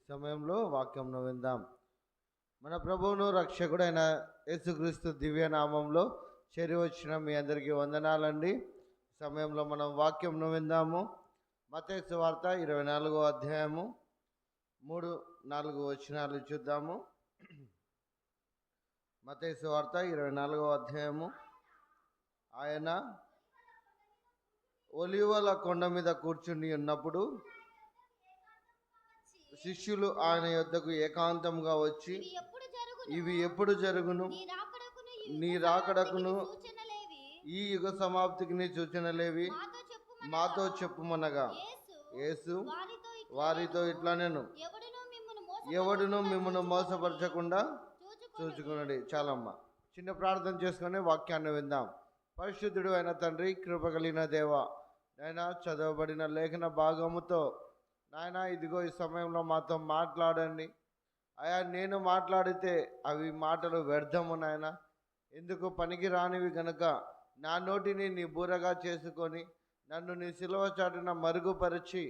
సమయంలో వాక్యంను విందాం. మన ప్రభువును రక్షకుడైన యేసుక్రీస్తు దివ్య నామంలో చేరి వచ్చిన మీ అందరికీ వందనాలండి. సమయంలో మనం వాక్యంను విందాము. మత్తయి సువార్త 24వ అధ్యాయము 3-4 వచనాలు చూద్దాము. మత్తయి సువార్త 24వ అధ్యాయము. ఆయన ఒలీవల కొండ మీద కూర్చుని ఉన్నప్పుడు శిష్యులు ఆయన యొద్దకు ఏకాంతంగా వచ్చి, ఇవి ఎప్పుడు జరుగును? నీ రాకడకును ఈ యుగ సమాప్తికి నీ సూచనలేవి మాతో చెప్పుమనగా, యేసు వారితో ఇట్లా, నేను ఎవడును మిమ్మల్ని మోసపరచకుండా చూచుకునండి. చాలమ్మ, చిన్న ప్రార్థన చేసుకొని వాక్యాన్ని విందాం. పరిశుద్ధుడు అయిన తండ్రి, కృప కలిగిన దేవ, నాయన చదవబడిన లేఖన భాగముతో నాయన ఇదిగో ఈ సమయంలో మాతో మాట్లాడండి. అయా, నేను మాట్లాడితే అవి మాటలు వ్యర్థము నాయన, ఎందుకు పనికి రానివి గనుక నా నోటిని నీ బూరగా చేసుకొని నన్ను నీ సిలువ చాటున మరుగుపరిచి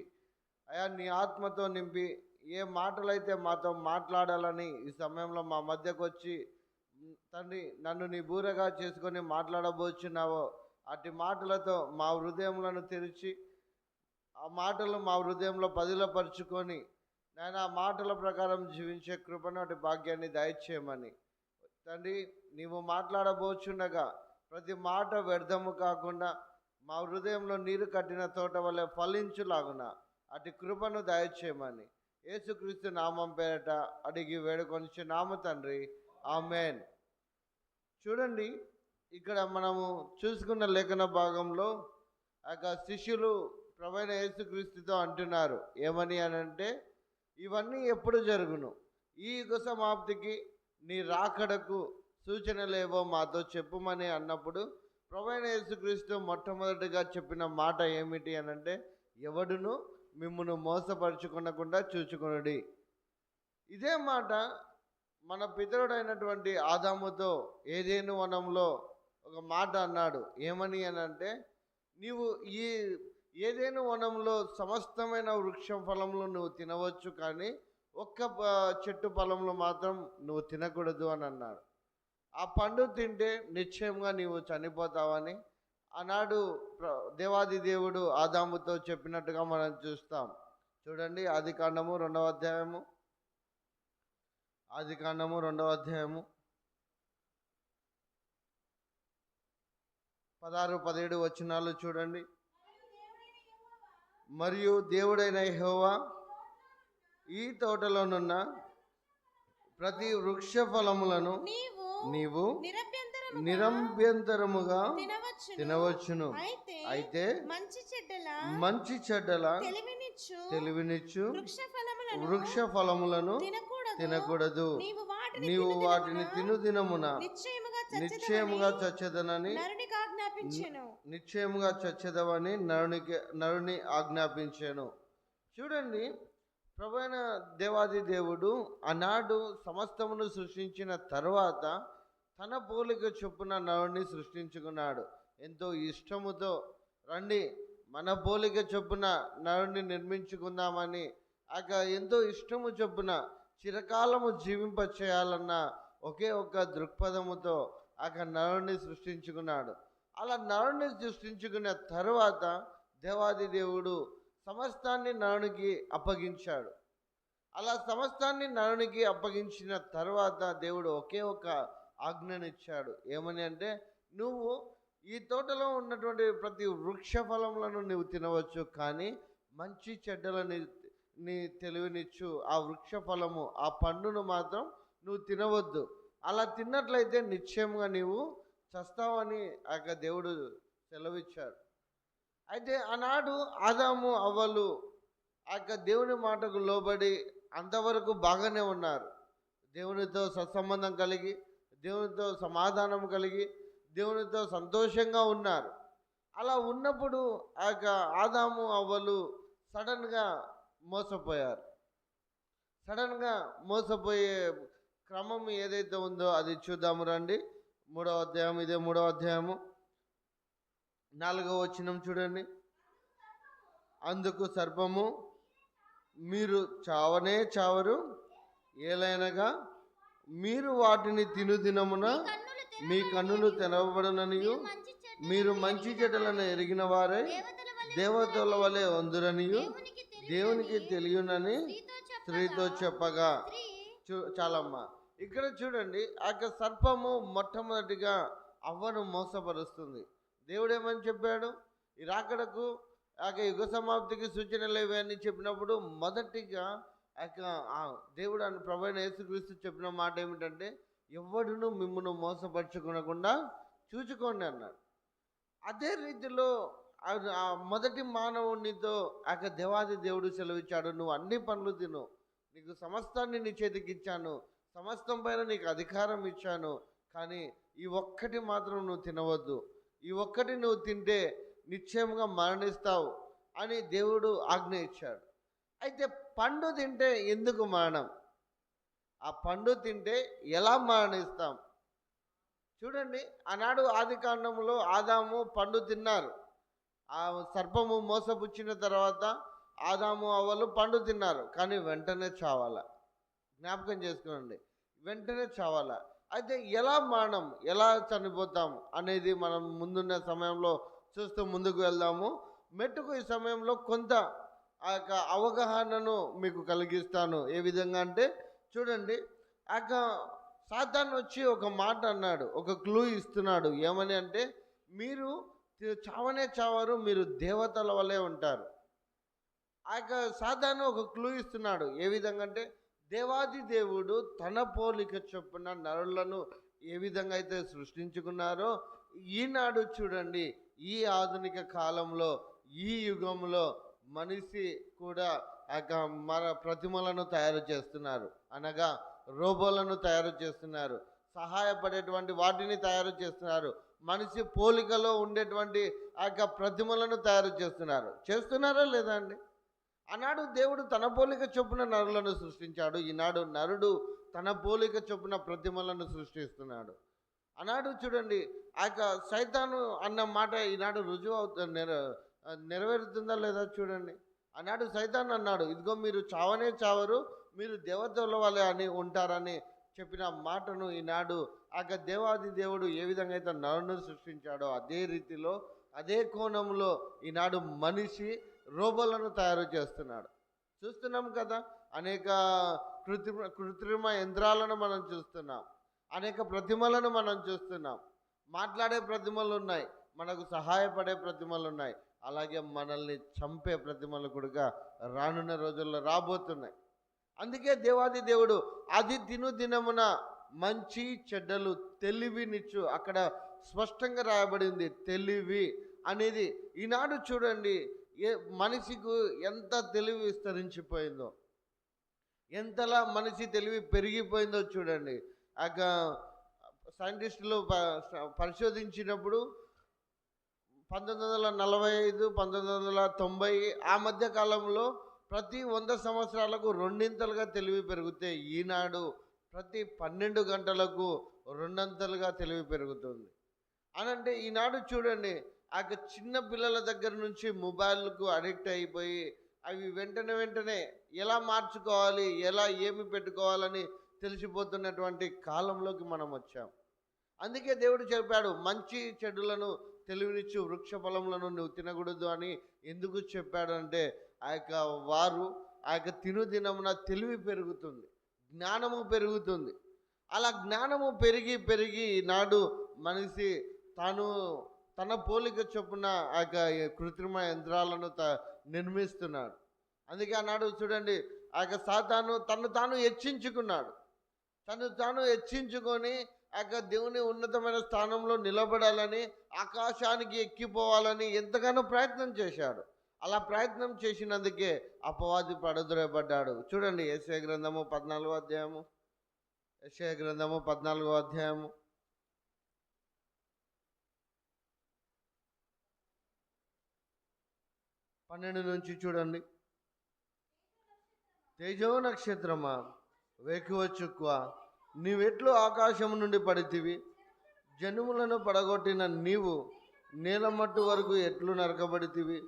అయా నీ ఆత్మతో నింపి ఏ మాటలైతే మాతో మాట్లాడాలని ఈ సమయంలో మా మధ్యకు వచ్చి తండ్రి నన్ను నీ బూరగా చేసుకొని మాట్లాడబోచున్నావో అటు మాటలతో మా హృదయములను తెరిచి ఆ మాటలు మా హృదయంలో పదిలపరుచుకొని నేను ఆ మాటల ప్రకారం జీవించే కృపను అటు భాగ్యాన్ని దయచేయమని తండ్రి, నీవు మాట్లాడబోచుండగా ప్రతి మాట వ్యర్థము కాకుండా మా హృదయంలో నీరు కట్టిన తోట వల్ల ఫలించులాగున అటు కృపను దయచేయమని యేసుక్రీస్తు నామం పేరట అడిగి వేడుకొనిచున్నాము తండ్రి, ఆమేన్. చూడండి, ఇక్కడ మనము చూసుకున్న లేఖన భాగంలో ఆ శిష్యులు ప్రభువైన యేసుక్రీస్తుతో అంటున్నారు ఏమని అనంటే, ఇవన్నీ ఎప్పుడు జరుగును? ఈ యుగ సమాప్తికి నీ రాకడకు సూచనలేవో మాతో చెప్పుమని అన్నప్పుడు ప్రభువైన యేసుక్రీస్తు మొట్టమొదటిగా చెప్పిన మాట ఏమిటి అనంటే, ఎవడును మిమ్మును మోసపరుచుకొనకుండా చూచుకొనుడి. ఇదే మాట మన పితరుడైనటువంటి ఆదాముతో ఏదేను వనంలో ఒక మాట అన్నాడు. ఏమని అనంటే, నీవు ఈ ఏదేను వనంలో సమస్తమైన వృక్ష ఫలములు నువ్వు తినవచ్చు, కానీ ఒక్క చెట్టు ఫలములు మాత్రం నువ్వు తినకూడదు అని అన్నాడు. ఆ పండు తింటే నిశ్చయంగా నీవు చనిపోతావని ఆనాడు దేవాది దేవుడు ఆదాముతో చెప్పినట్టుగా మనం చూస్తాం. చూడండి, ఆదికాండము 2వ అధ్యాయము 16-17 వచనాలు చూడండి. మరియు దేవుడైన యెహోవా ఈ తోటలోనున్న ప్రతి వృక్ష ఫలములను నీవు నిరభ్యంతరముగా తినవచ్చును, అయితే మంచి చెడ్డల తెలివినిచ్చు వృక్ష ఫలములను తినకూడదు. నీవు వాటిని తిను దినమున నిశ్చయముగా చచ్చెదవని నరుని ఆజ్ఞాపించాను. చూడండి, ప్రభువైన దేవాది దేవుడు ఆనాడు సమస్తమును సృష్టించిన తర్వాత తన పోలిక చొప్పున నరుని సృష్టించుకున్నాడు. ఎంతో ఇష్టముతో రండి మన పోలిక చొప్పున నరుని నిర్మించుకుందామని ఎంతో ఇష్టము చొప్పున చిరకాలము జీవింపచేయాలన్న ఒకే ఒక్క దృక్పథముతో నరుని సృష్టించుకున్నాడు. అలా నరుని సృష్టించుకున్న తర్వాత దేవాది దేవుడు సమస్తాన్ని నరునికి అప్పగించాడు. అలా సమస్తాన్ని నరునికి అప్పగించిన తర్వాత దేవుడు ఒకే ఒక ఆజ్ఞనిచ్చాడు. ఏమని అంటే, నువ్వు ఈ తోటలో ఉన్నటువంటి ప్రతి వృక్ష ఫలములను నువ్వు తినవచ్చు, కానీ మంచి చెడ్డలని నీ తెలివినిచ్చు ఆ వృక్ష ఫలము ఆ పండును మాత్రం నువ్వు తినవద్దు. అలా తిన్నట్లయితే నిశ్చయంగా నీవు చస్తావని దేవుడు సెలవిచ్చాడు. అయితే ఆనాడు ఆదాము అవ్వలు దేవుని మాటకు లోబడి అంతవరకు బాగానే ఉన్నారు. దేవునితో సత్సంబంధం కలిగి, దేవునితో సమాధానం కలిగి, దేవునితో సంతోషంగా ఉన్నారు. అలా ఉన్నప్పుడు ఆదాము అవ్వలు సడన్గా మోసపోయారు. సడన్గా మోసపోయే క్రమం ఏదైతే ఉందో అది చూద్దాము రండి. 3వ అధ్యాయం, ఇదే 3వ అధ్యాయము 4వ వచనం చూడండి. అందుకు సర్పము, మీరు చావనే చావరు, ఏలైనగా మీరు వాటిని తిను దినమున మీ కన్నులు తెరవబడననియు మీరు మంచి చెడ్డలను ఎరిగిన వారై దేవతల వలె ఉందురనియు దేవునికి తెలియనని స్త్రీతో చెప్పగా. చాలమ్మా, ఇక్కడ చూడండి, ఆ యొక్క సర్పము మొట్టమొదటిగా అవ్వను మోసపరుస్తుంది. దేవుడు ఏమని చెప్పాడు? ఈ రాకడకు ఆ యుగ సమాప్తికి సూచనలు ఏవి అని చెప్పినప్పుడు మొదటిగా దేవుడు అని ప్రభువైన యేసుక్రీస్తు చెప్పిన మాట ఏమిటంటే, ఎవడును మిమ్మును మోసపరచుకునకుండా చూచుకోండి అన్నాడు. అదే రీతిలో ఆ మొదటి మానవునితో దేవాది దేవుడు సెలవిచ్చాడు, నువ్వు అన్ని పనులు తిను, నీకు సమస్తాన్ని నీ చేతికి ఇచ్చాను, సమస్తం పైన నీకు అధికారం ఇచ్చాను, కానీ ఈ ఒక్కటి మాత్రం నువ్వు తినవద్దు, ఈ ఒక్కటి నువ్వు తింటే నిశ్చయంగా మరణిస్తావు అని దేవుడు ఆజ్ఞ ఇచ్చాడు. అయితే పండు తింటే ఎందుకు మరణం? ఆ పండు తింటే ఎలా మరణిస్తాం? చూడండి, ఆనాడు ఆది కాండంలో ఆదాము పండు తిన్నారు. ఆ సర్పము మోసపుచ్చిన తర్వాత ఆదాము అవ్వలు పండు తిన్నారు, కానీ వెంటనే చావాల. జ్ఞాపకం చేసుకోండి, వెంటనే చావాల. అయితే ఎలా మరణం, ఎలా చనిపోతాం అనేది మనం ముందున్న సమయంలో చూస్తూ ముందుకు వెళ్దాము. మెట్టుకు ఈ సమయంలో కొంత ఆ యొక్క అవగాహనను మీకు కలిగిస్తాను. ఏ విధంగా అంటే, చూడండి, ఆ సాతాను వచ్చి ఒక మాట అన్నాడు, ఒక క్లూ ఇస్తున్నాడు. ఏమని అంటే, మీరు చావనే చావరు, మీరు దేవతల వలె ఉంటారు. ఆ యొక్క సాతాను ఒక క్లూ ఇస్తున్నాడు. ఏ విధంగా అంటే, దేవాది దేవుడు తన పోలిక చొప్పున నరులను ఏ విధంగా అయితే సృష్టించుకున్నారో, ఈనాడు చూడండి, ఈ ఆధునిక కాలంలో, ఈ యుగంలో మనిషి కూడా మన ప్రతిమలను తయారు చేస్తున్నారు, అనగా రోబోలను తయారు చేస్తున్నారు, సహాయపడేటువంటి వాటిని తయారు చేస్తున్నారు, మనిషి పోలికలో ఉండేటువంటి ప్రతిమలను తయారు చేస్తున్నారా లేదా అండి? ఆనాడు దేవుడు తన పోలిక చొప్పున నరులను సృష్టించాడు, ఈనాడు నరుడు తన పోలిక చొప్పున ప్రతిమలను సృష్టిస్తున్నాడు. ఆనాడు చూడండి, సైతాను అన్న మాట ఈనాడు రుజువు అవుతుంది, నెరవేరుతుందా లేదా చూడండి. ఆనాడు సైతాన్ అన్నాడు, ఇదిగో మీరు చావనే చావరు, మీరు దేవతల వలె అని ఉంటారని చెప్పిన మాటను ఈనాడు దేవాది దేవుడు ఏ విధంగా అయితే నరును సృష్టించాడో అదే రీతిలో, అదే కోణంలో ఈనాడు మనిషి రోబోలను తయారు చేస్తున్నాడు. చూస్తున్నాం కదా, అనేక కృత్రిమ యంత్రాలను మనం చూస్తున్నాం, అనేక ప్రతిమలను మనం చూస్తున్నాం. మాట్లాడే ప్రతిమలు ఉన్నాయి, మనకు సహాయపడే ప్రతిమలు ఉన్నాయి, అలాగే మనల్ని చంపే ప్రతిమలు కూడా రానున్న రోజుల్లో రాబోతున్నాయి. అందుకే దేవాది దేవుడు అది తిను దినమున మంచి చెడ్డలు తెలివినిచ్చు, అక్కడ స్పష్టంగా రాయబడింది తెలివి అనేది. ఈనాడు చూడండి, మనిషికి ఎంత తెలివి విస్తరించిపోయిందో, ఎంతలా మనిషి తెలివి పెరిగిపోయిందో చూడండి. సైంటిస్టులు పరిశోధించినప్పుడు 1945, 1990 ఆ మధ్య కాలంలో ప్రతి 100 సంవత్సరాలకు రెండింతలుగా తెలివి పెరిగితే, ఈనాడు ప్రతి 12 గంటలకు రెండంతలుగా తెలివి పెరుగుతుంది. అనంటే ఈనాడు చూడండి, చిన్న పిల్లల దగ్గర నుంచి మొబైల్కు అడిక్ట్ అయిపోయి అవి వెంటనే ఎలా మార్చుకోవాలి, ఎలా ఏమి పెట్టుకోవాలని తెలిసిపోతున్నటువంటి కాలంలోకి మనం వచ్చాం. అందుకే దేవుడు చెప్పాడు, మంచి చెడులను తెలివినిచ్చు వృక్ష ఫలములను నువ్వు తినకూడదు అని. ఎందుకు చెప్పాడు అంటే, వారు తిను దినమున తెలివి పెరుగుతుంది, జ్ఞానము పెరుగుతుంది. అలా జ్ఞానము పెరిగి ఈనాడు మనిషి తన పోలిక చొప్పున కృత్రిమ యంత్రాలను నిర్మిస్తున్నాడు. అందుకే ఆనాడు చూడండి, సాతాను తను తాను హెచ్చించుకొని దేవుని ఉన్నతమైన స్థానంలో నిలబడాలని, ఆకాశానికి ఎక్కిపోవాలని ఎంతగానో ప్రయత్నం చేశాడు. అలా ప్రయత్నం చేసినందుకే అపవాది పడద్రోయబడ్డాడు. చూడండి, యెషయా గ్రంథము 14వ అధ్యాయము, యెషయా గ్రంథము 14వ అధ్యాయము 12 నుంచి చూడండి. తేజో నక్షత్రమా, వేకువ చుక్కువ, నీవెట్లు ఆకాశము నుండి పడితివి, జనములను పడగొట్టిన నీవు నేల మట్టు వరకు ఎట్లు నరకబడితివి.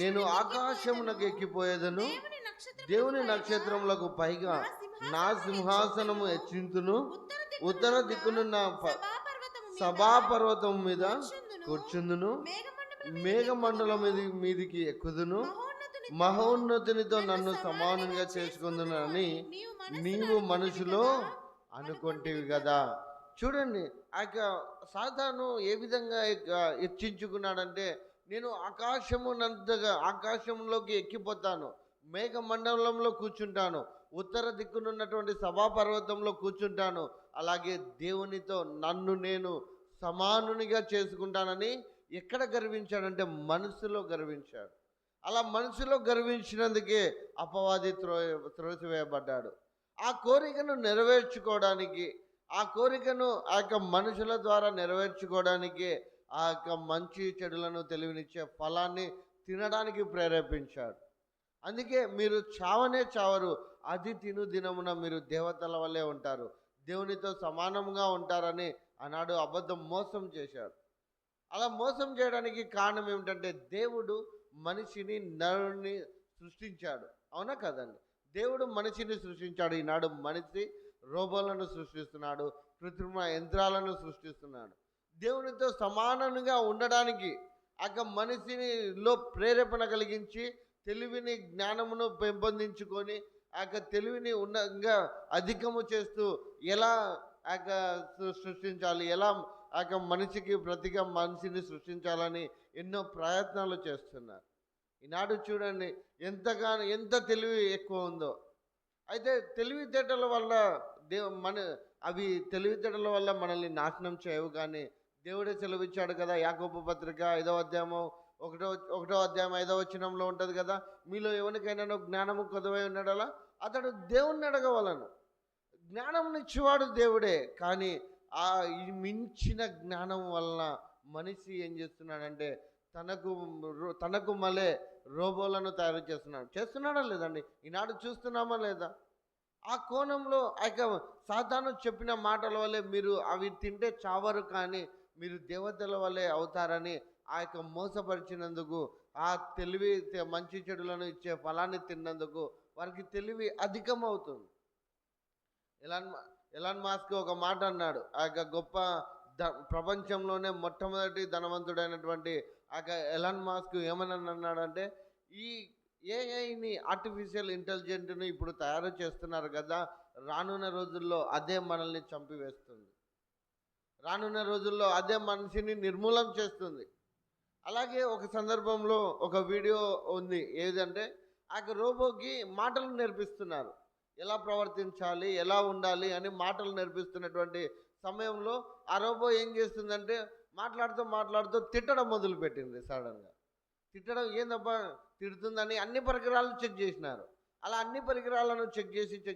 నేను ఆకాశమునకు ఎక్కిపోయేదను, దేవుని నక్షత్రములకు పైగా నా సింహాసనము హెచ్చింతును, ఉత్తర దిక్కునున్న సభాపర్వతం మీద కూర్చుందును, మేఘమండలం మీదికి ఎక్కుదును, మహోన్నతునితో నన్ను సమానంగా చేసుకుందును అని నీవు మనసులో అనుకుంటేవి కదా. చూడండి, ఆ యొక్క సాతాను ఏ విధంగా హెచ్చించుకున్నాడంటే, నేను ఆకాశంలోకి ఎక్కిపోతాను, మేఘ మండలంలో కూర్చుంటాను, ఉత్తర దిక్కునున్నటువంటి సభాపర్వతంలో కూర్చుంటాను, అలాగే దేవునితో నన్ను నేను సమానునిగా చేసుకుంటానని ఎక్కడ గర్వించాడంటే మనసులో గర్వించాడు. అలా మనసులో గర్వించినందుకే అపవాది త్రోసివేయబడ్డాడు. ఆ కోరికను నెరవేర్చుకోవడానికి, ఆ కోరికను ఆ యొక్క మనుషుల ద్వారా నెరవేర్చుకోవడానికి ఆ యొక్క మంచి చెడులను తెలివినిచ్చే ఫలాన్ని తినడానికి ప్రేరేపించాడు. అందుకే మీరు చావనే చావరు, అది తిను దినమున మీరు దేవతల వల్లే ఉంటారు, దేవునితో సమానంగా ఉంటారని ఆనాడు అబద్ధం మోసం చేశాడు. అలా మోసం చేయడానికి కారణం ఏమిటంటే, దేవుడు మనిషిని నరుని సృష్టించాడు. అవునా కదండి? దేవుడు మనిషిని సృష్టించాడు. ఈనాడు మనిషి రోబోలను సృష్టిస్తున్నాడు, కృత్రిమ యంత్రాలను సృష్టిస్తున్నాడు. దేవునితో సమానంగా ఉండడానికి ఆ మనిషినిలో ప్రేరేపణ కలిగించి తెలివిని జ్ఞానమును పెంపొందించుకొని ఆ తెలివిని ఉన్నంగా అధికము చేస్తూ ఎలా ఆ సృష్టించాలి, ఎలా ఆ మనిషికి ప్రతిగా మనిషిని సృష్టించాలని ఎన్నో ప్రయత్నాలు చేస్తున్నారు. ఈనాడు చూడండి ఎంత తెలివి ఎక్కువ ఉందో. అయితే తెలివితేటల వల్ల తెలివితేటల వల్ల మనల్ని నాశనం చేయవు, కానీ దేవుడే సెలవిచ్చాడు కదా. యాకోబు పత్రిక 5వ అధ్యాయము 1వ అధ్యాయం 5వ వచనంలో ఉంటుంది కదా, మీలో ఎవరికైనా జ్ఞానము కొదవై ఉన్నాడలా అతడు దేవుణ్ణి అడగవలను. జ్ఞానం ఇచ్చేవాడు దేవుడే, కానీ ఆ మించిన జ్ఞానం వలన మనిషి ఏం చేస్తున్నాడంటే తనకు మళ్ళీ రోబోలను తయారు చేస్తున్నాడా లేదండి? ఈనాడు చూస్తున్నామా లేదా? ఆ కోణంలో ఆ సాతాను చెప్పిన మాటల వల్లే మీరు అవి తింటే చావరు, కానీ మీరు దేవతల వల్లే అవుతారని ఆ మోసపరిచినందుకు, ఆ తెలివి మంచి చెడులను ఇచ్చే ఫలాన్ని తిన్నందుకు వారికి తెలివి అధికమవుతుంది. ఎలాన్ మాస్క్ ఒక మాట అన్నాడు. ఆ గొప్ప ప్రపంచంలోనే మొట్టమొదటి ధనవంతుడైనటువంటి ఆ ఎలాన్ మాస్క్ ఏమని అన్నాడంటే, ఈ ఏఐని ఆర్టిఫిషియల్ ఇంటెలిజెంట్ని ఇప్పుడు తయారు చేస్తున్నారు కదా, రానున్న రోజుల్లో అదే మనల్ని చంపివేస్తుంది, రానున్న రోజుల్లో అదే మనిషిని నిర్మూలం చేస్తుంది. అలాగే ఒక సందర్భంలో ఒక వీడియో ఉంది, ఏదంటే ఆ రోబోకి మాటలు నేర్పిస్తున్నారు, ఎలా ప్రవర్తించాలి, ఎలా ఉండాలి అని మాటలు నేర్పిస్తున్నటువంటి సమయంలో ఆ రోబో ఏం చేస్తుందంటే మాట్లాడుతూ తిట్టడం మొదలుపెట్టింది. సడన్గా తిట్టడం, ఏందబ్బా తిడుతుందని అన్ని పరికరాలను చెక్ చేసినారు. అలా అన్ని పరికరాలను చెక్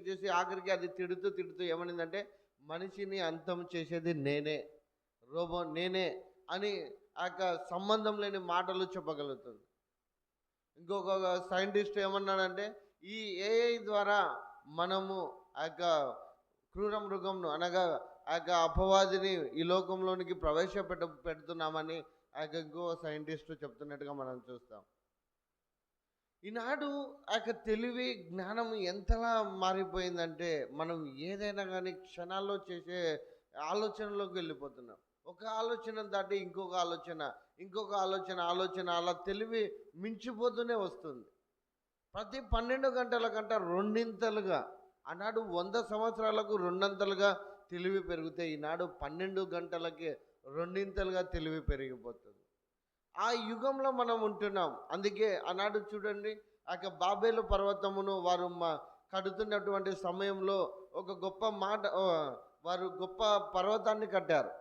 చేసి ఆఖరికి అది తిడుతూ ఏమనిందంటే, మనిషిని అంతం చేసేది నేనే, రోబో నేనే అని ఆ సంబంధం లేని మాటలు చెప్పగలుగుతుంది. ఇంకొక సైంటిస్ట్ ఏమన్నాడంటే, ఈ ఏఐ ద్వారా మనము ఆ క్రూర మృగంను అనగా ఆ అపవాదిని ఈ లోకంలోనికి పెడుతున్నామని ఆ ఇంకో సైంటిస్టు చెప్తున్నట్టుగా మనం చూస్తాం. ఈనాడు ఆ తెలివి జ్ఞానం ఎంతలా మారిపోయిందంటే, మనం ఏదైనా కానీ క్షణాల్లో చేసే ఆలోచనలోకి వెళ్ళిపోతున్నాం. ఒక ఆలోచన దాటి ఇంకొక ఆలోచన అలా తెలివి మించిపోతూనే వస్తుంది. ప్రతి 12 గంటల కంటే రెండింతలుగా, ఆనాడు 100 సంవత్సరాలకు 200లుగా తెలివి పెరిగితే ఈనాడు 12 గంటలకి రెండింతలుగా తెలివి పెరిగిపోతుంది. ఆ యుగంలో మనం ఉంటున్నాం. అందుకే ఆనాడు చూడండి, ఆ బాబేలు పర్వతమును వారు కడుతున్నటువంటి సమయంలో ఒక గొప్ప మాట, వారు గొప్ప పర్వతాన్ని కట్టారు.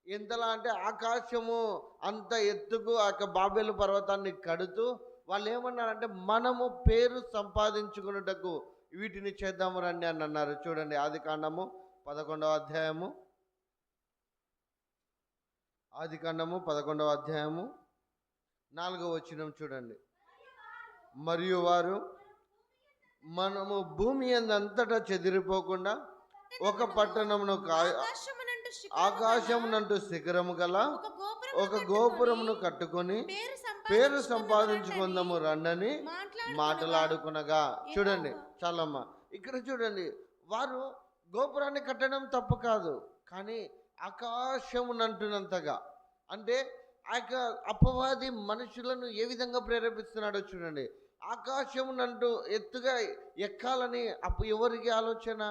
ఎంతలా అంటే ఆకాశము అంత ఎత్తుకు ఆ బాబేలు పర్వతాన్ని కడుతూ వాళ్ళు ఏమన్నారంటే, మనము పేరు సంపాదించుకున్నటకు వీటిని చేద్దాము రండి అని అన్నారు. చూడండి, ఆదికాండము 11వ అధ్యాయము 4వ వచనం చూడండి. మరియు వారు మనము భూమి అంతటా చెదిరిపోకుండా ఒక పట్టణమును ఆకాశమునంటూ శిఖరము గల ఒక గోపురమును కట్టుకొని పేరు సంపాదించుకుందాము రండని మాట్లాడుకునగా. చూడండి చాలమ్మా, ఇక్కడ చూడండి, వారు గోపురాన్ని కట్టడం తప్పు కాదు, కానీ ఆకాశమునంటున్నంతగా, అంటే ఆ యొక్క అపవాది మనుషులను ఏ విధంగా ప్రేరేపిస్తున్నాడో చూడండి. ఆకాశమునంటూ ఎత్తుగా ఎక్కాలని ఎవరికి ఆలోచన?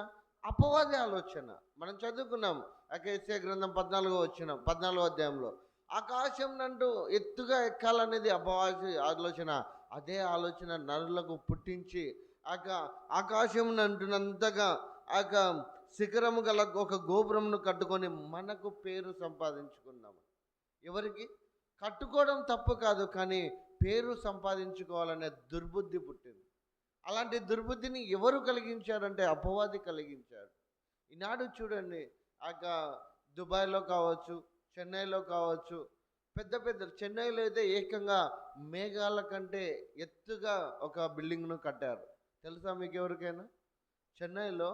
అపవాది ఆలోచన. మనం చదువుకున్నాం యెషయా గ్రంథం 14వ అధ్యాయంలో. ఆకాశం నంటూ ఎత్తుగా ఎక్కాలనేది అపవాది ఆలోచన. అదే ఆలోచన నరులకు పుట్టించి ఆకాశం నంటున్నంతగా శిఖరము గల ఒక గోపురమును కట్టుకొని మనకు పేరు సంపాదించుకున్నాము. ఎవరికి? కట్టుకోవడం తప్పు కాదు, కానీ పేరు సంపాదించుకోవాలనే దుర్బుద్ధి పుట్టింది. అలాంటి దుర్బుద్ధిని ఎవరు కలిగించారంటే అపవాది కలిగించాడు. ఈనాడు చూడండి, దుబాయ్లో కావచ్చు, చెన్నైలో కావచ్చు, పెద్ద చెన్నైలో అయితే ఏకంగా మేఘాల కంటే ఎత్తుగా ఒక బిల్డింగ్ను కట్టారు. తెలుసా మీకు ఎవరికైనా? చెన్నైలో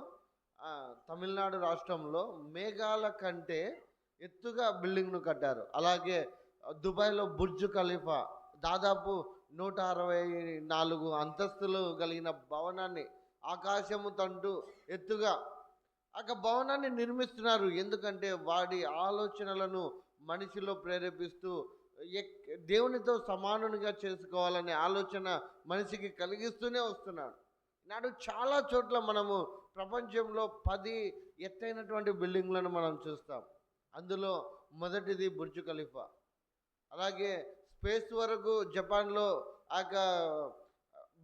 తమిళనాడు రాష్ట్రంలో మేఘాల కంటే ఎత్తుగా బిల్డింగ్ను కట్టారు. అలాగే దుబాయ్లో బుర్జ్ ఖలీఫా దాదాపు 164 అంతస్తులు కలిగిన భవనాన్ని, ఆకాశము తంటూ ఎత్తుగా భవనాన్ని నిర్మిస్తున్నారు. ఎందుకంటే వాడి ఆలోచనలను మనిషిలో ప్రేరేపిస్తూ దేవునితో సమానునిగా చేసుకోవాలనే ఆలోచన మనిషికి కలిగిస్తూనే వస్తున్నాడు. నాడు చాలా చోట్ల మనము ప్రపంచంలో 10 ఎత్తైనటువంటి బిల్డింగ్లను మనం చూస్తాం. అందులో మొదటిది బుర్జ్ ఖలీఫా. అలాగే స్పేస్ వరకు జపాన్లో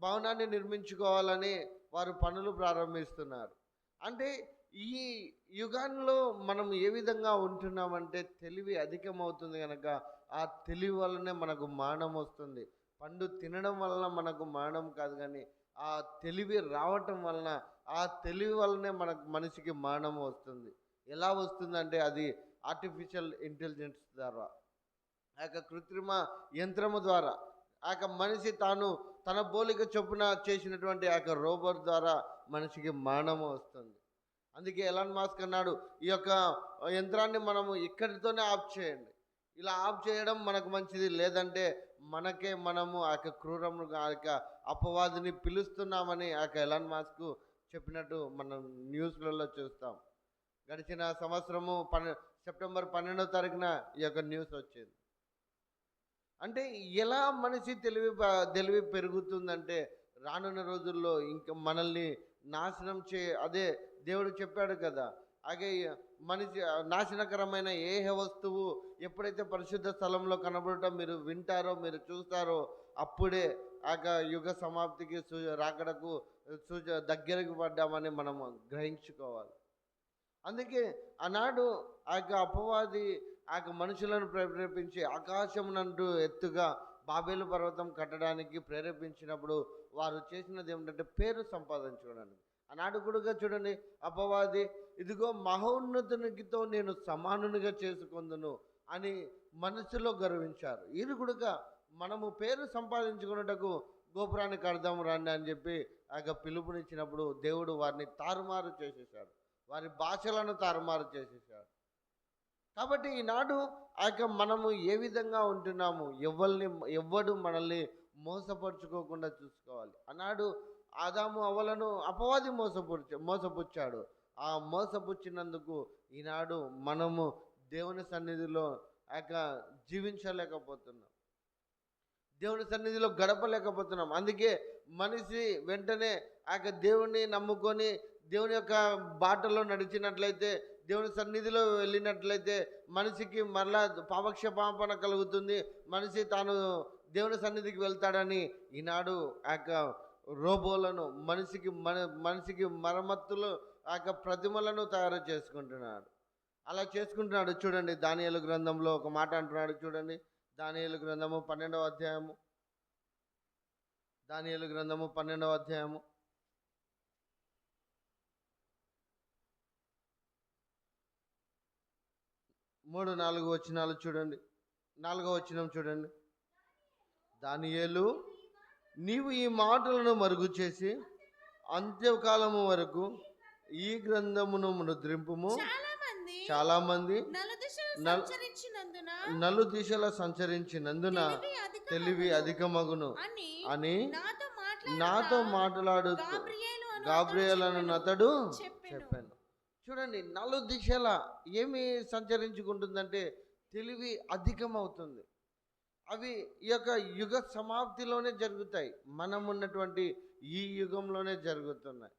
భవనాన్ని నిర్మించుకోవాలని వారు పనులు ప్రారంభిస్తున్నారు. అంటే ఈ యుగంలో మనం ఏ విధంగా ఉంటున్నామంటే తెలివి అధికమవుతుంది కనుక ఆ తెలివి వల్లనే మనకు మరణం వస్తుంది. పండు తినడం వలన మనకు మరణం కాదు, కానీ ఆ తెలివి రావటం వలన, ఆ తెలివి వల్లనే మనిషికి మరణం వస్తుంది. ఎలా వస్తుందంటే అది ఆర్టిఫిషియల్ ఇంటెలిజెన్స్ ద్వారా, కృత్రిమ యంత్రము ద్వారా, మనిషి తన పోలిక చొప్పున చేసినటువంటి రోబోట్ ద్వారా మనిషికి మరణము వస్తుంది. అందుకే ఎలాన్ మాస్క్ అన్నాడు, ఈ యొక్క యంత్రాన్ని మనము ఇక్కడితోనే ఆఫ్ చేయండి. ఇలా ఆఫ్ చేయడం మనకు మంచిది, లేదంటే మనము క్రూరము అపవాదిని పిలుస్తున్నామని ఎలాన్ మాస్క్ చెప్పినట్టు మనం న్యూస్లలో చూస్తాం. గడిచిన సంవత్సరము సెప్టెంబర్ 12వ తారీఖున ఈ యొక్క న్యూస్ వచ్చింది. అంటే ఎలా మనిషి తెలివి పెరుగుతుందంటే రానున్న రోజుల్లో ఇంకా మనల్ని నాశనం అదే దేవుడు చెప్పాడు కదా, మనిషి నాశనకరమైన ఏ వస్తువు ఎప్పుడైతే పరిశుద్ధ స్థలంలో కనబడటం మీరు వింటారో, మీరు చూస్తారో, అప్పుడే యుగ సమాప్తికి రాకడకు దగ్గరకు పడ్డామని మనము గ్రహించుకోవాలి. అందుకే ఆనాడు అపవాది మనుషులను ప్రేరేపించి ఆకాశమునంటూ ఎత్తుగా బాబేలు పర్వతం కట్టడానికి ప్రేరేపించినప్పుడు వారు చేసినది ఏమిటంటే పేరు సంపాదించుకోవడానికి. ఆనాడు కూడా చూడండి, అపవాది ఇదిగో మహోన్నతునికితో నేను సమానునిగా చేసుకుందును అని మనసులో గర్వించారు. ఇది కూడా మనము పేరు సంపాదించుకున్నటకు గోపురాన్ని కడదాము రండి అని చెప్పి పిలుపునిచ్చినప్పుడు దేవుడు వారిని తారుమారు చేసేసాడు, వారి భాషలను తారుమారు చేసేసాడు. కాబట్టి ఈనాడు మనము ఏ విధంగా ఉంటున్నాము, ఎవ్వడు మనల్ని మోసపరుచుకోకుండా చూసుకోవాలి. ఆనాడు ఆదాము అవ్వలను అపవాది మోసపుచ్చాడు. ఆ మోసపుచ్చినందుకు ఈనాడు మనము దేవుని సన్నిధిలో జీవించలేకపోతున్నాం, దేవుని సన్నిధిలో గడపలేకపోతున్నాం. అందుకే మనిషి వెంటనే దేవుణ్ణి నమ్ముకొని దేవుని యొక్క బాటలో నడిచినట్లయితే, దేవుని సన్నిధిలో వెళ్ళినట్లయితే మనిషికి మరలా పాపక్షమాపణ కలుగుతుంది, మనిషి తాను దేవుని సన్నిధికి వెళ్తాడని ఈనాడు రోబోలను మనిషికి మరమ్మతులు ప్రతిమలను తయారు చేసుకుంటున్నాడు. అలా చేసుకుంటున్నాడు. చూడండి, దానియేలు గ్రంథంలో ఒక మాట అంటున్నాడు. చూడండి, దానియేలు గ్రంథము 12వ అధ్యాయము, దానియేలు గ్రంథము 12వ అధ్యాయము 3-4 వచనాలు చూడండి. 4వ వచనం చూడండి. దానియేలు, నీవు ఈ మాటలను మరుగు చేసి అంత్యకాలము వరకు ఈ గ్రంథమును ముద్రింపుము. చాలా మంది నలు దిశల సంచరించినందున తెలివి అధికమగును అని నాతో మాట్లాడు గాబ్రియేలు అతడు చెప్పాను. చూడండి, నలు దిశల ఏమి సంచరించుకుంటుందంటే తెలివి అధికమవుతుంది. అవి ఈ యొక్క యుగ సమాప్తిలోనే జరుగుతాయి. మనం ఉన్నటువంటి ఈ యుగంలోనే జరుగుతున్నాయి.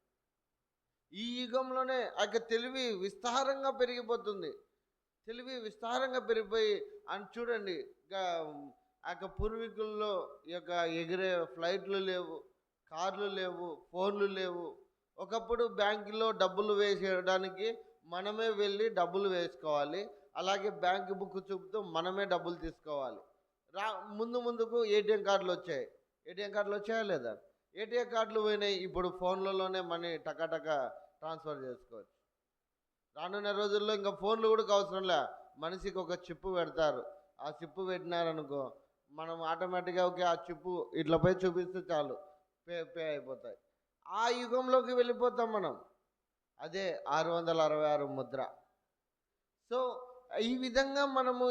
ఈ యుగంలోనే ఆ యొక్క తెలివి విస్తారంగా పెరిగిపోతుంది. తెలివి విస్తారంగా పెరిగిపోయి అని చూడండి, ఆ యొక్క పూర్వీకుల్లో ఈ యొక్క ఎగిరే ఫ్లైట్లు లేవు, కార్లు లేవు, ఫోన్లు లేవు. ఒకప్పుడు బ్యాంకులో డబ్బులు వేసేయడానికి మనమే వెళ్ళి డబ్బులు వేసుకోవాలి. అలాగే బ్యాంక్ బుక్ చూపుతూ మనమే డబ్బులు తీసుకోవాలి. ముందుకు ఏటీఎం కార్డులు వచ్చాయి. ఏటీఎం కార్డులు వచ్చాయా లేదా? ఏటీఎం కార్డులు పోయినాయి. ఇప్పుడు ఫోన్లలోనే మనీ టకాటక ట్రాన్స్ఫర్ చేసుకోవచ్చు. రానున్న రోజుల్లో ఇంకా ఫోన్లు కూడా అవసరం లే, మనిషికి ఒక చిప్పు పెడతారు. ఆ చిప్పు పెట్టినారనుకో, మనం ఆటోమేటిక్గా ఓకే ఆ చిప్పు ఇట్లపై చూపిస్తే చాలు పే అయిపోతాయి. ఆ యుగంలోకి వెళ్ళిపోతాం మనం. అదే 666 ముద్ర. సో ఈ విధంగా మనము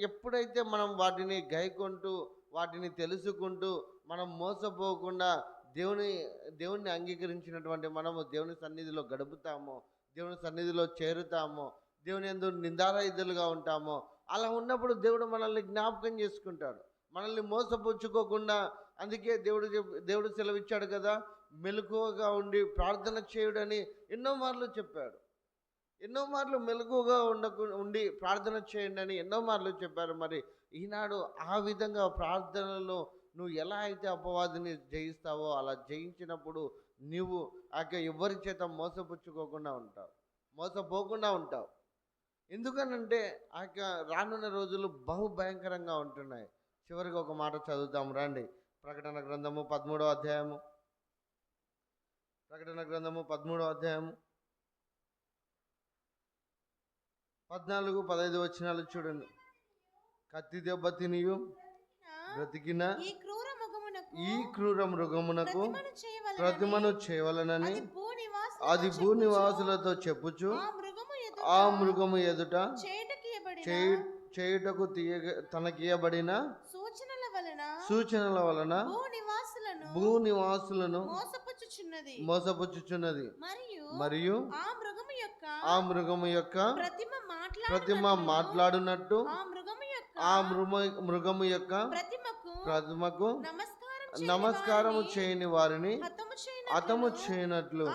ఎప్పుడైతే మనం వాటిని గైకొంటూ వాటిని తెలుసుకుంటూ మనం మోసపోకుండా దేవుని అంగీకరించినటువంటి మనము దేవుని సన్నిధిలో గడుపుతామో, దేవుని సన్నిధిలో చేరుతామో, దేవుని యందు నిందారహితులుగా ఉంటామో, అలా ఉన్నప్పుడు దేవుడు మనల్ని జ్ఞాపకం చేసుకుంటాడు, మనల్ని మోసపుచ్చుకోకుండా. అందుకే దేవుడు సెలవిచ్చాడు కదా, మెలకువగా ఉండి ప్రార్థన చేయుడని ఎన్నో మార్లు చెప్పాడు. ఎన్నో మార్లు మెలకువగా ఉండి ప్రార్థన చేయండి అని ఎన్నో మార్లు చెప్పారు. మరి ఈనాడు ఆ విధంగా ప్రార్థనలో నువ్వు ఎలా అయితే అపవాదిని జయిస్తావో అలా జయించినప్పుడు నీవు ఎవరి చేత మోసపుచ్చుకోకుండా ఉంటావు, మోసపోకుండా ఉంటావు. ఎందుకనంటే రానున్న రోజులు బహు భయంకరంగా ఉంటున్నాయి. చివరికి ఒక మాట చదువుతాము రండి. ప్రకటన గ్రంథము 13వ అధ్యాయము. ప్రకటన గ్రంథము 13వ అధ్యాయము 14-15 వచనాలు చూడండి. కత్తి దెబ్బ తినియు బ్రతికిన ఈ క్రూర మృగమునకు ప్రతిమను చేయవలనని అది భూనివాసులతో చెప్పుచు ఆ మృగము ఎదుట చేయుటకు తనకియబడిన సూచనల వలన భూనివాసులను మోసపుచ్చుచున్నది. మరియు ఆ మృగము యొక్క ప్రతిమ మాట్లాడునట్టు ఆ మృగము యొక్క ప్రతిమకు నమస్కారము చేయని వారిని హతము చేయనట్లు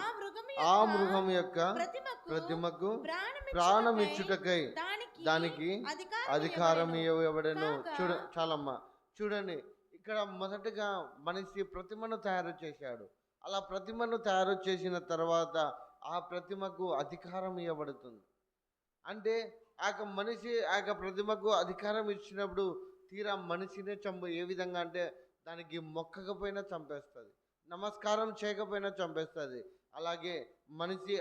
ఆ మృగము యొక్క ప్రతిమకు ప్రాణమిచ్చుటకై దానికి అధికారం ఇవ్వబడెను. చాలమ్మా. చూడండి, ఇక్కడ మొదటగా మనిషి ప్రతిమను తయారు చేశాడు. అలా ప్రతిమను తయారు చేసిన తర్వాత ఆ ప్రతిమకు అధికారం ఇవ్వబడుతుంది. అంటే మనిషి ప్రతిమకు అధికారం ఇచ్చినప్పుడు తీరా మనిషినే ఏ విధంగా అంటే దానికి మొక్కకపోయినా చంపేస్తుంది, నమస్కారం చేయకపోయినా చంపేస్తుంది. అలాగే మనిషి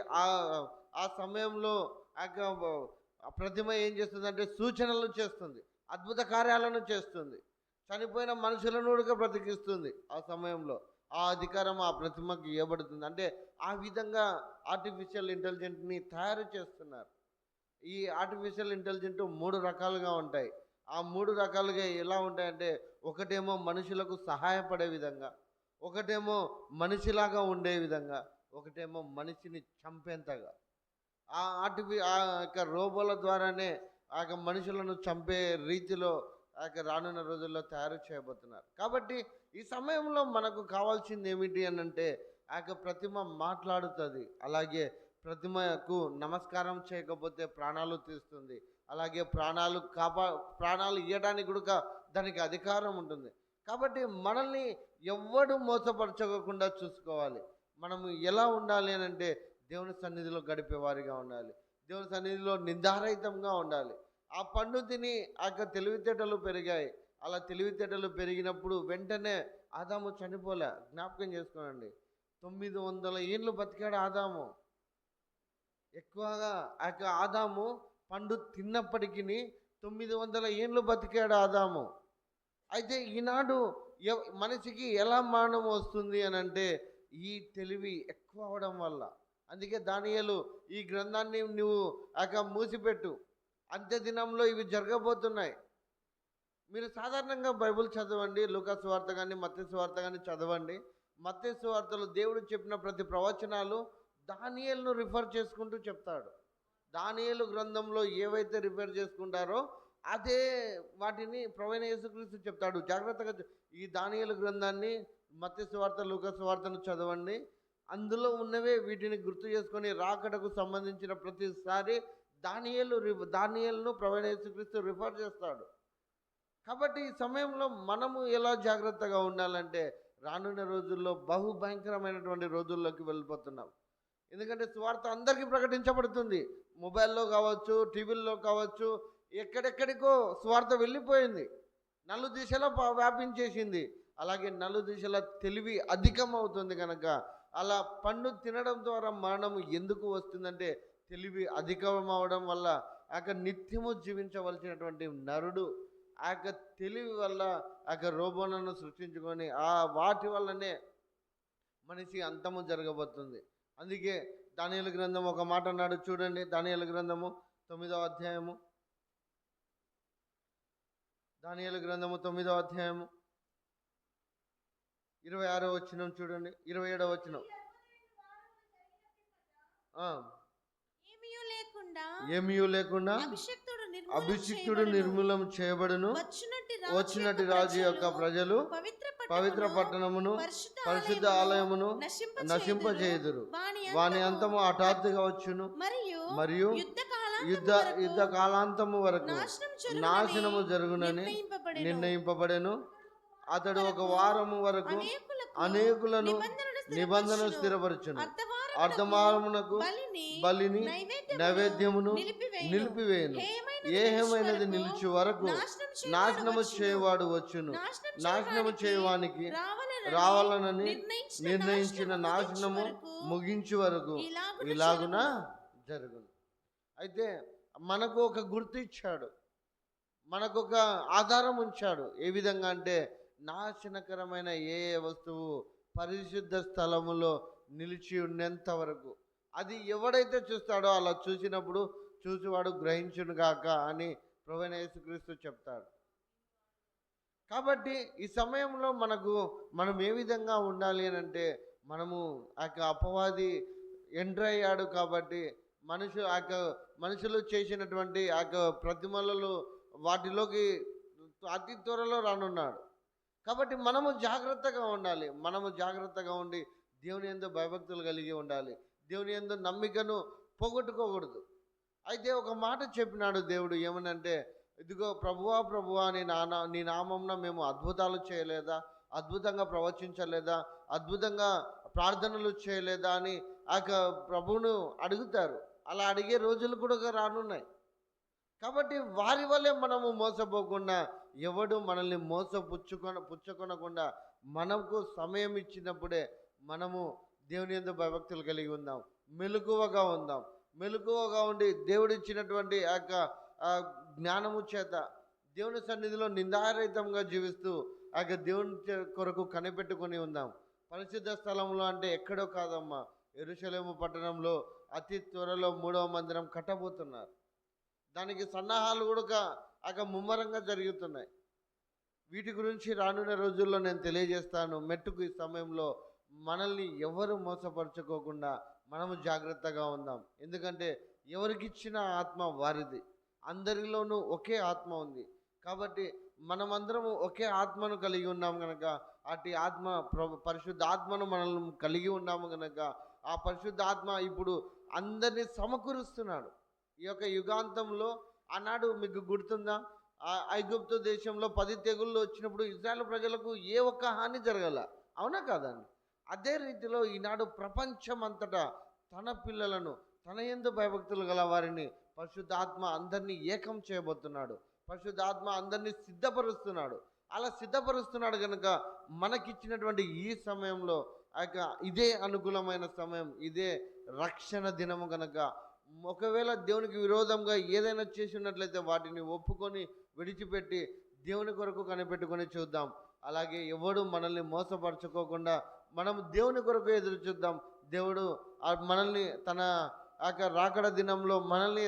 ఆ సమయంలో ప్రతిమ ఏం చేస్తుందంటే సూచనలు చేస్తుంది, అద్భుత కార్యాలను చేస్తుంది, చనిపోయిన మనుషులను కూడా బ్రతికిస్తుంది. ఆ సమయంలో ఆ అధికారం ఆ ప్రతిమకి ఇవ్వబడుతుంది. అంటే ఆ విధంగా ఆర్టిఫిషియల్ ఇంటెలిజెంట్ని తయారు చేస్తున్నారు. ఈ ఆర్టిఫిషియల్ ఇంటెలిజెంట్ 3 రకాలుగా ఉంటాయి. ఆ 3 రకాలుగా ఎలా ఉంటాయంటే, ఒకటేమో మనుషులకు సహాయపడే విధంగా, ఒకటేమో మనిషిలాగా ఉండే విధంగా, ఒకటేమో మనిషిని చంపేంతగా. ఆ యొక్క రోబోల ద్వారానే మనుషులను చంపే రీతిలో రానున్న రోజుల్లో తయారు చేయబోతున్నారు. కాబట్టి ఈ సమయంలో మనకు కావాల్సింది ఏమిటి అని అంటే ప్రతిమ మాట్లాడుతుంది. అలాగే ప్రతిమకు నమస్కారం చేయకపోతే ప్రాణాలు తీస్తుంది. అలాగే ప్రాణాలు ఇవ్వడానికి కూడా దానికి అధికారం ఉంటుంది. కాబట్టి మనల్ని ఎవ్వడు మోసపరచకుండా చూసుకోవాలి. మనము ఎలా ఉండాలి అని అంటే దేవుని సన్నిధిలో గడిపేవారిగా ఉండాలి, దేవుని సన్నిధిలో నిందారహితంగా ఉండాలి. ఆ పండు తిని తెలివితేటలు పెరిగాయి. అలా తెలివితేటలు పెరిగినప్పుడు వెంటనే ఆదాము చనిపోలే. జ్ఞాపకం చేసుకోనండి, 900 ఏళ్ళు బతికాడు ఆదాము. ఎక్కువగా ఆదాము పండు తిన్నప్పటికీ 900 ఏళ్ళు బతికాడు ఆదాము. అయితే ఈనాడు మనిషికి ఎలా మరణం వస్తుంది అని అంటే ఈ తెలివి ఎక్కువ అవడం వల్ల. అందుకే దానియేలు ఈ గ్రంథాన్ని నువ్వు మూసిపెట్టు, అంత్య దినంలో ఇవి జరగబోతున్నాయి. మీరు సాధారణంగా బైబిల్ చదవండి, లూకా సువార్త కానీ మత్తయి సువార్త కానీ చదవండి. మత్తయి సువార్తలో దేవుడు చెప్పిన ప్రతి ప్రవచనాలు దానియేలును రిఫర్ చేసుకుంటూ చెప్తాడు. దానియేలు గ్రంథంలో ఏవైతే రిఫర్ చేసుకుంటారో అదే వాటిని ప్రభువైన యేసుక్రీస్తు చెప్తాడు. జాగ్రత్తగా ఈ దానియేలు గ్రంథాన్ని, మత్తయి సువార్త, లూకా సువార్తను చదవండి. అందులో ఉన్నవే వీటిని గుర్తు చేసుకొని రాకడకు సంబంధించిన ప్రతిసారి దానియేలును ప్రభువైన యేసుక్రీస్తు రిఫర్ చేస్తాడు. కాబట్టి ఈ సమయంలో మనము ఎలా జాగ్రత్తగా ఉండాలంటే, రానున్న రోజుల్లో భయంకరమైనటువంటి రోజుల్లోకి వెళ్ళిపోతున్నాం. ఎందుకంటే సువార్త అందరికీ ప్రకటించబడుతుంది. మొబైల్లో కావచ్చు, టీవీల్లో కావచ్చు, ఎక్కడెక్కడికో సువార్త వెళ్ళిపోయింది, నలు దిశలో వ్యాపించేసింది. అలాగే నలు దిశల తెలివి అధికం అవుతుంది. కనుక అలా పండు తినడం ద్వారా మరణం ఎందుకు వస్తుందంటే, తెలివి అధికం అవడం వల్ల నిత్యము జీవించవలసినటువంటి నరుడు తెలివి వల్ల రోబోలను సృష్టించుకొని వాటి వల్లనే మనిషి అంతము జరగబోతుంది. అందుకే దానియేలు గ్రంథం ఒక మాట అన్నాడు చూడండి. దానియేలు గ్రంథము 9వ అధ్యాయము, దానియేలు గ్రంథము 9వ అధ్యాయము 26వ వచనం చూడండి, 27వ వచనం. ఏమీ లేకుండా అభిషిక్తుడు నిర్మూలం చేయబడును. వచ్చినట్టి రాజు యొక్క ప్రజలు పవిత్ర పట్టణమును పరిశుద్ధ ఆలయమును నశింపజేయుదురు. వాని అంతము హఠాత్తుగా వచ్చును, మరియు యుద్ధ కాలాంతము వరకు నాశనము జరుగునని నిర్ణయింపబడెను. అతడు ఒక వారము వరకు అనేకులను నిబంధన స్థిరపరచును. అర్ధవారమునకు బలిని నైవేద్యమును నిలిపివేయను. ఏహమైనది నిలిచి వరకు నాశనము చేయవాడు వచ్చును. నాశనము చేయవానికి రావాలనని నిర్ణయించిన నాశనము ముగించు వరకు ఇలాగున జరుగును. అయితే మనకు ఒక గుర్తు ఇచ్చాడు, మనకు ఒక ఆధారం ఉంచాడు. ఏ విధంగా అంటే, నాశనకరమైన ఏ వస్తువు పరిశుద్ధ స్థలములో నిలిచి ఉన్నంత వరకు అది ఎవడైతే చూస్తాడో అలా చూసినప్పుడు చూసివాడు గ్రహించును గాక అని ప్రభువైన యేసుక్రీస్తు చెప్తాడు. కాబట్టి ఈ సమయంలో మనం ఏ విధంగా ఉండాలి అని అంటే, మనము అపవాది ఎంటర్ అయ్యాడు కాబట్టి మనుషులు చేసినటువంటి ప్రతిమలలో వాటిలోకి అతి త్వరలో రానున్నాడు. కాబట్టి మనము జాగ్రత్తగా ఉండాలి. మనము జాగ్రత్తగా ఉండి దేవుని యందు భయభక్తులు కలిగి ఉండాలి. దేవుని యందు నమ్మికను పోగొట్టుకోకూడదు. అయితే ఒక మాట చెప్పినాడు దేవుడు, ఏమనంటే, ఇదిగో ప్రభువా నీ నామమున మేము అద్భుతాలు చేయలేదా, అద్భుతంగా ప్రవచించలేదా, అద్భుతంగా ప్రార్థనలు చేయలేదా అని ప్రభువును అడుగుతారు. అలా అడిగే రోజులు కూడా రానున్నాయి. కాబట్టి వారి వల్లే మనము మోసపోకుండా, ఎవడు మనల్ని పుచ్చుకొనకుండా మనకు సమయం ఇచ్చినప్పుడే మనము దేవుని యందు భయభక్తులు కలిగి ఉందాం, మెలకువగా ఉండి దేవుడిచ్చినటువంటి జ్ఞానము చేత దేవుని సన్నిధిలో నిందారహితంగా జీవిస్తూ దేవుని కొరకు కనిపెట్టుకొని ఉందాం. పరిశుద్ధ స్థలంలో అంటే ఎక్కడో కాదమ్మా, యెరూషలేము పట్టణంలో అతి త్వరలో 3వ మందిరం కట్టబోతున్నారు. దానికి సన్నాహాలు కూడా ముమ్మరంగా జరుగుతున్నాయి. వీటి గురించి రానున్న రోజుల్లో నేను తెలియజేస్తాను. మెట్టుకు ఈ సమయంలో మనల్ని ఎవరు మోసపరచుకోకుండా మనము జాగ్రత్తగా ఉందాం. ఎందుకంటే ఎవరికిచ్చిన ఆత్మ వారిది, అందరిలోనూ ఒకే ఆత్మ ఉంది. కాబట్టి మనమందరము ఒకే ఆత్మను కలిగి ఉన్నాం కనుక, అటు ఆత్మ పరిశుద్ధ ఆత్మను మనల్ని కలిగి ఉన్నాము కనుక, ఆ పరిశుద్ధ ఆత్మ ఇప్పుడు అందరినీ సమకూరుస్తున్నాడు. ఈ యొక్క యుగాంతంలో ఆనాడు మీకు గుర్తుందా, ఐగుప్తు దేశంలో 10 తెగుళ్ళు వచ్చినప్పుడు ఇశ్రాయేలు ప్రజలకు ఏ ఒక్క హాని జరగల, అవునా కాదండి? అదే రీతిలో ఈనాడు ప్రపంచమంతటా తన పిల్లలను, తన యందు భయభక్తులు గల వారిని పరిశుద్ధాత్మ అందరినీ ఏకం చేయబోతున్నాడు. పరిశుద్ధాత్మ అందరినీ సిద్ధపరుస్తున్నాడు. అలా సిద్ధపరుస్తున్నాడు కనుక మనకిచ్చినటువంటి ఈ సమయంలో ఇదే అనుకూలమైన సమయం, ఇదే రక్షణ దినము కనుక, ఒకవేళ దేవునికి విరోధంగా ఏదైనా చేసి ఉన్నట్లయితే వాటిని ఒప్పుకొని విడిచిపెట్టి దేవుని కొరకు కనిపెట్టుకొని చూద్దాం. అలాగే ఎవడు మనల్ని మోసపరచుకోకుండా మనం దేవుని కొరకు ఎదురు చూద్దాం. దేవుడు మనల్ని తన రాకడ దినంలో మనల్ని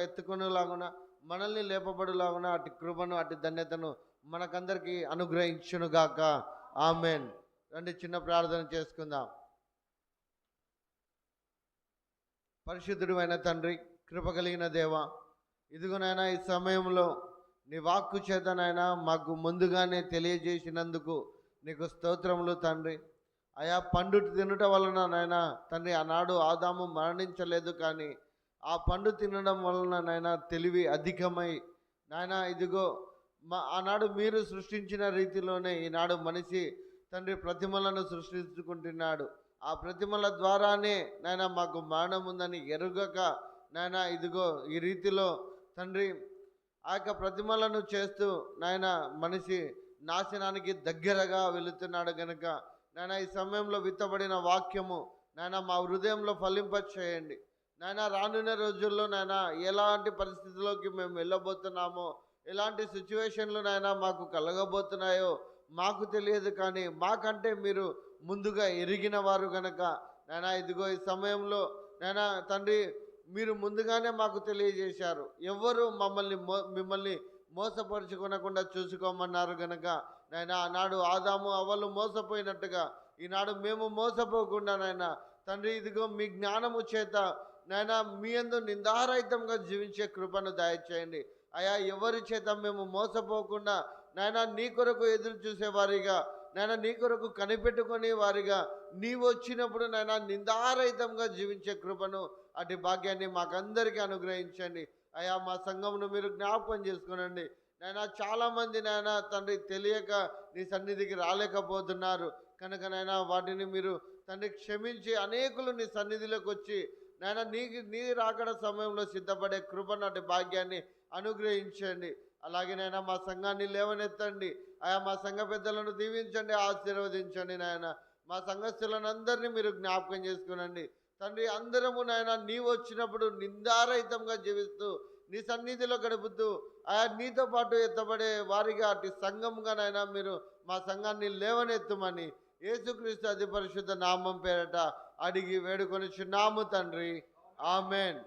ఎత్తుకొనేలాగున, మనల్ని లేపబడులాగున అటు కృపను, అటు ధన్యతను మనకందరికీ అనుగ్రహించునుగాక. ఆమెన్. రండి చిన్న ప్రార్థన చేసుకుందాం. పరిశుద్ధుడు అయిన తండ్రి, కృప కలిగిన దేవ, ఇదిగోనైనా ఈ సమయంలో నీ వాక్కు చేతనైనా మాకు ముందుగానే తెలియజేసినందుకు నీకు స్తోత్రములు తండ్రి. అయా పండు తినుట వలన నాయనా తండ్రి ఆనాడు ఆదాము మరణించలేదు, కానీ ఆ పండు తినడం వలన నాయనా తెలివి అధికమై నాయనా ఇదిగో ఆనాడు మీరు సృష్టించిన రీతిలోనే ఈనాడు మనిషి తండ్రి ప్రతిమలను సృష్టించుకుంటున్నాడు. ఆ ప్రతిమల ద్వారానే నాయనా మాకు మరణం ఉందని ఎరుగక నాయనా ఇదిగో ఈ రీతిలో తండ్రి ఆ యొక్క ప్రతిమలను చేస్తూ నాయనా మనిషి నాశనానికి దగ్గరగా వెళుతున్నాడు గనుక నాయనా ఈ సమయంలో విత్తబడిన వాక్యము నాయనా మా హృదయంలో ఫలింప చేయండి నాయనా. రానున్న రోజుల్లో నాయనా ఎలాంటి పరిస్థితుల్లోకి మేము వెళ్ళబోతున్నామో, ఎలాంటి సిచ్యువేషన్లు నాయనా మాకు కలగబోతున్నాయో మాకు తెలియదు, కానీ మాకంటే మీరు ముందుగా ఎరిగిన వారు గనక నాయనా ఇదిగో ఈ సమయంలో నాయనా తండ్రి మీరు ముందుగానే మాకు తెలియజేశారు. ఎవ్వరు మిమ్మల్ని మోసపరుచుకొనకుండా చూసుకోమన్నారు గనక నాయనా ఆనాడు ఆదాము అవ్వలు మోసపోయినట్టుగా ఈనాడు మేము మోసపోకుండా నాయనా తండ్రి ఇదిగో మీ జ్ఞానము చేత నాయనా మీ యందు నిందారహితంగా జీవించే కృపను దయచేయండి అయా. ఎవరి చేత మేము మోసపోకుండా నాయనా నీ కొరకు ఎదురు చూసేవారిగా నాయనా నీ కొరకు కనిపెట్టుకునే వారిగా నీవు వచ్చినప్పుడు నాయనా నిందారహితంగా జీవించే కృపను అటు భాగ్యాన్ని మాకందరికీ అనుగ్రహించండి అయా. మా సంఘమును మీరు జ్ఞాపకం చేసుకునండి నాయనా. చాలామంది నాయనా తండ్రి తెలియక నీ సన్నిధికి రాలేకపోతున్నారు కనుక నాయనా వాటిని మీరు తండ్రి క్షమించి అనేకులు నీ సన్నిధిలోకి వచ్చి నాయనా నీ రాకడ సమయంలో సిద్ధపడే కృపను అటు భాగ్యాన్ని అనుగ్రహించండి. అలాగే నాయనా మా సంఘాన్ని లేవనెత్తండి ఆయా. మా సంఘ పెద్దలను దీవించండి, ఆశీర్వదించండి నాయన. మా సంఘస్థులను అందరినీ మీరు జ్ఞాపకం చేసుకునండి తండ్రి. అందరము నాయన నీవు వచ్చినప్పుడు నిందారహితంగా జీవిస్తూ నీ సన్నిధిలో గడుపుతూ ఆయా నీతో పాటు ఎత్తబడే వారిగా అటు సంఘంగా నాయన మీరు మా సంఘాన్ని లేవనెత్తుమని యేసుక్రీస్తు అతి పరిశుద్ధ నామం పేరట అడిగి వేడుకొనిచున్నాము తండ్రి. ఆమెన్.